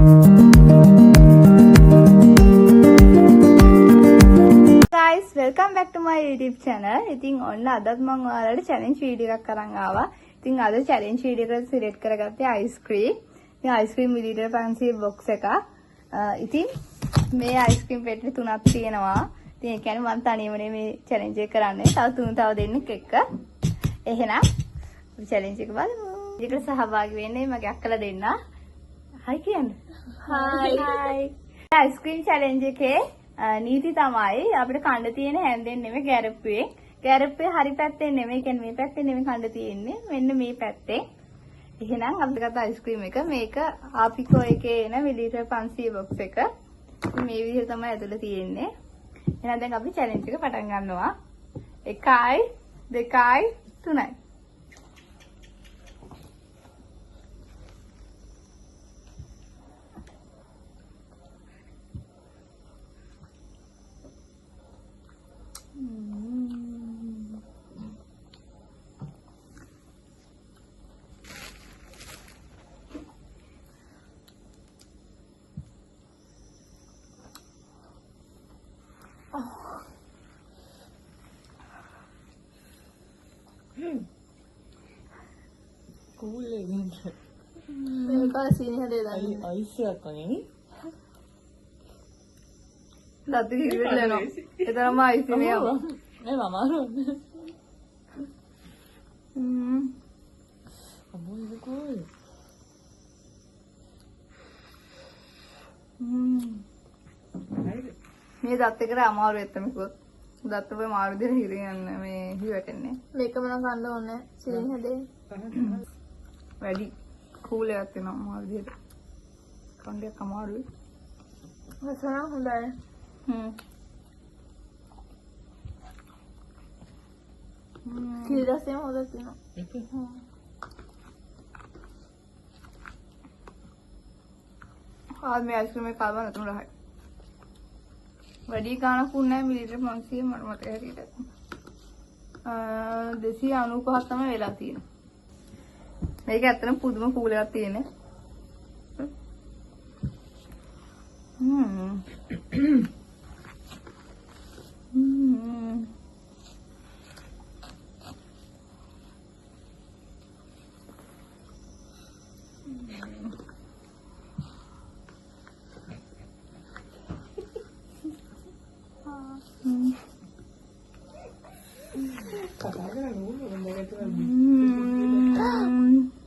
guys, welcome back to my YouTube channel. ඉතින් ඔන්න අදත් මම ඔයාලට challenge video එකක් අරන් ආවා. ඉතින් අද challenge video එකට select කරගත්තේ ice cream. ඉතින් ice cream milliliter 500 box එකක්. ඉතින් මේ ice cream පෙට්ටි තුනක් තියෙනවා. ඉතින් ඒ කියන්නේ මම තනියම මේ challenge එක කරන්නේ. තව දෙන්නෙක් එක්ක. එහෙනම් challenge එක බලමු. ඒකට සහභාගී වෙන්නේ මගේ අක්කලා දෙන්න. hi කියන්න. hi. ice cream challenge එකේ නීති තමයි අපිට කන්න තියෙන හැන්දෙන් නෙමෙයි ගැරප්පුවේ. ගැරප්පුවේ හරි පැත්තෙන් නෙමෙයි කියන්නේ මේ පැත්තෙන් නෙමෙයි කන්න තියෙන්නේ. මෙන්න මේ පැත්තෙන්. එහෙනම් අපිට ගත්ත අයිස්ක්‍රීම් එක මේක ආපිකෝ එකේ එන මිලිලිටර් 500 බොක්ස් එක. මේ විදිහට තමයි ඇතුළේ තියෙන්නේ. එහෙනම් දැන් අපි චැලෙන්ජ් එක පටන් ගන්නවා. 1යි 2යි 3යි. Cool again. මේක සීනි හදේ දාන්න. Ice එකනේ. දත් කිවිලනවා. ඒ තරම අයිස් නේ. මේ මමාරු. අම්මෝ ඒක cool. මේ දත් එකට අමාරු එත්තමකුත්. දත් ඔබ මාරු දෙන හිරියන්න මේ හිවටන්නේ. මේකම නම් ගන්න ඕනේ. සීනි හදේ. වැඩි කූල් එකක් තියෙනවා අමාරු විදිහට. කණ්ඩයක් අමාරුයි. වසන හොඳයි. කිරිදස්සෙම හොදක් තියෙනවා. මේ අයිස්ක්‍රීම් එක කාලා නැතුණු රහයි. වැඩි ගාණක් උන්නේ මිලිලිටර් 500 මට මතක හැටියට. 295ක් තමයි වෙලා තියෙන්නේ. මේක ඇත්තටම පුදුම කූල් එකක් තියෙන්නේ.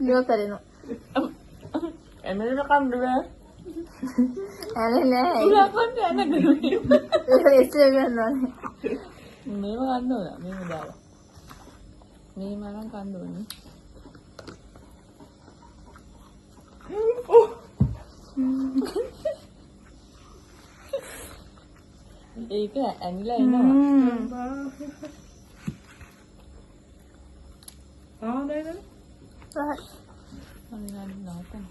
Lihat tadi no. එමෙන්න කන්න බෑ. Aneh. උලා කන්න එන ගන්නේ. Itu istilah gimana? මේව ගන්න ඕන. මේව දාලා. මේ මනම් කන්න ඕනේ. ඒක ඇනිලා එනවා. ආදයිද? Right. අනිවාර්යෙන් නවත්තන්න.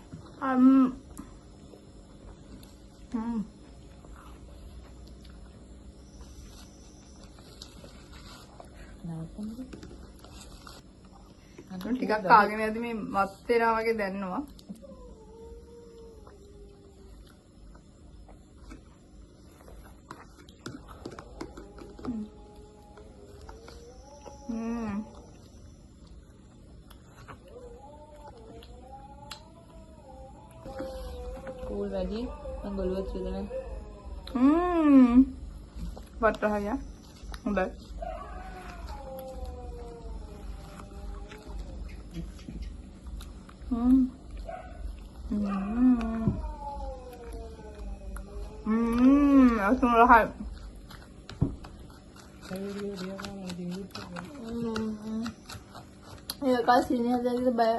ටිකක් කාගෙන යද්දි මේ මත් වෙනවා වගේ දැනෙනවා. කූල් වැඩි මම බලුවත් විදන. වට්ටහය. හොඳයි. අසුන රහයි. ඒක කාසිනේ හදලා බය.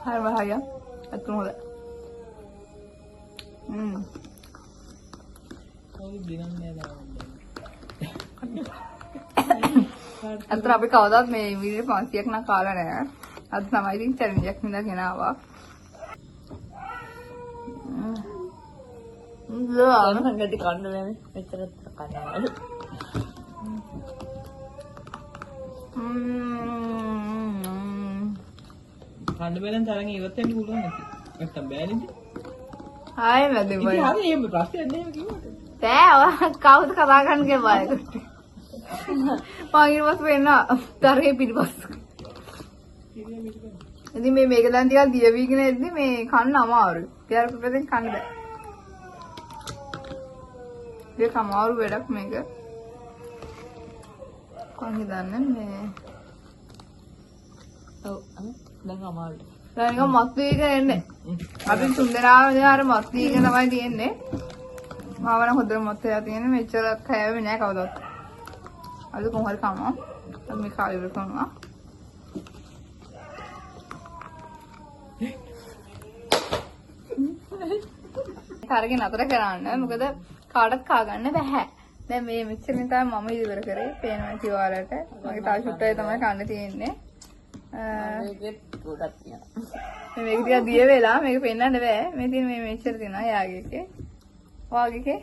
Hai bahaya. Itu mulai. අතර අපි කවදාවත් මේ විදිහට 500ක් නම් කාලා නැහැ. අද තමයි ඉතින් චැලෙන්ජ් එකක් හින්දා ගෙනාවා. සංගති කන්න බෑනේ. මෙච්චර කනවා. කන්න බැලන් තරම් ඉවත් වෙන්න පුළුවන් නැති. නැත්තම් බෑනේද? ආයෙ වැඩි ඉතින් බයි. හරි එහෙම ප්‍රශ්නයක් නැහැ කිව්වට. බෑ ඔය කවුද කතා කරන්නේ බයකට. මම ඊපස් වෙන්න තරගේ පිටිපස්ස. ඉතින් මේක දැන් ටිකක් දියවිගෙන ඉද්දි මේ කන්න අමාරුයි. ඊයර පිටෙන් කන්න බෑ. ඒක අමාරු වැඩක් මේක. කොහොමද දන්නේ මේ ඔව් දැන් අමාරුයි. දැන් එක මත් වීගෙන එන්නේ. අපි සුන්දරාව විහාර මත් වීගෙන තමයි තියෙන්නේ. මාව නම් හොඳට මත් වෙලා තියෙන්නේ. මෙච්චර කෑවේ නෑ කවදාවත්. අද කොහොම හරි කනවා. අපි මේ කාලේ ඉවර කරනවා. කාර්යය නතර කරන්න. මොකද කාටවත් කා ගන්න බෑ. දැන් මේ මෙච්චරින් තමයි මම ඉවර කරේ. පේනවා කිව්වාලට. මගේ තව ෂුට්ටයි තමයි කන්න තියෙන්නේ. මේකෙත් ගොඩක් තියෙනවා. මේක ටිකක් දිය වෙලා මේක පෙන්වන්න බෑ. මේ තියෙන මේ මෙච්චර තියෙනවා යාගේ එකේ. වාගේ එකේ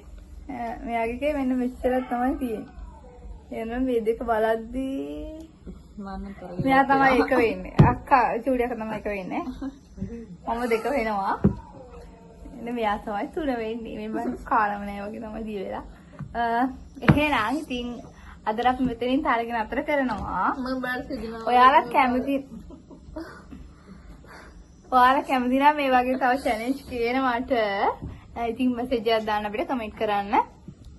මෙයාගේ එකේ මෙන්න මෙච්චර තමයි තියෙන්නේ. එහෙනම් මේ දෙක බලද්දී මම කරේ. මෙයා තමයි එක වෙන්නේ. අක්කා චූඩි අක්කා තමයි එක වෙන්නේ. මම දෙක වෙනවා. එන්න මෙයා තමයි තුන වෙන්නේ. මේ බං කාලම නෑ වගේ තමයි දිය වෙලා. එහෙනම් ඉතින් අද අපි මෙතනින් තරගෙන අතර කරනවා. මම බලන්න සිදිනවා. ඔයාලා කැමති නම් මේ වගේ තව චැලෙන්ජ් තියෙනවට ඉතින් මෙසේජ් එකක් දාන්න අපිට කමෙන්ට් කරන්න.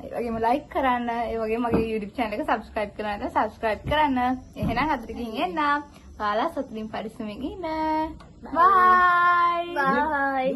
ඒ වගේම ලයික් කරන්න. ඒ වගේම මගේ YouTube channel එක subscribe කරන්න subscribe කරන්න. එහෙනම් අදට ගිහින් එන්න. ඔයාලා සතුටින් පරිස්සමෙන් ඉන්න. Bye. Bye.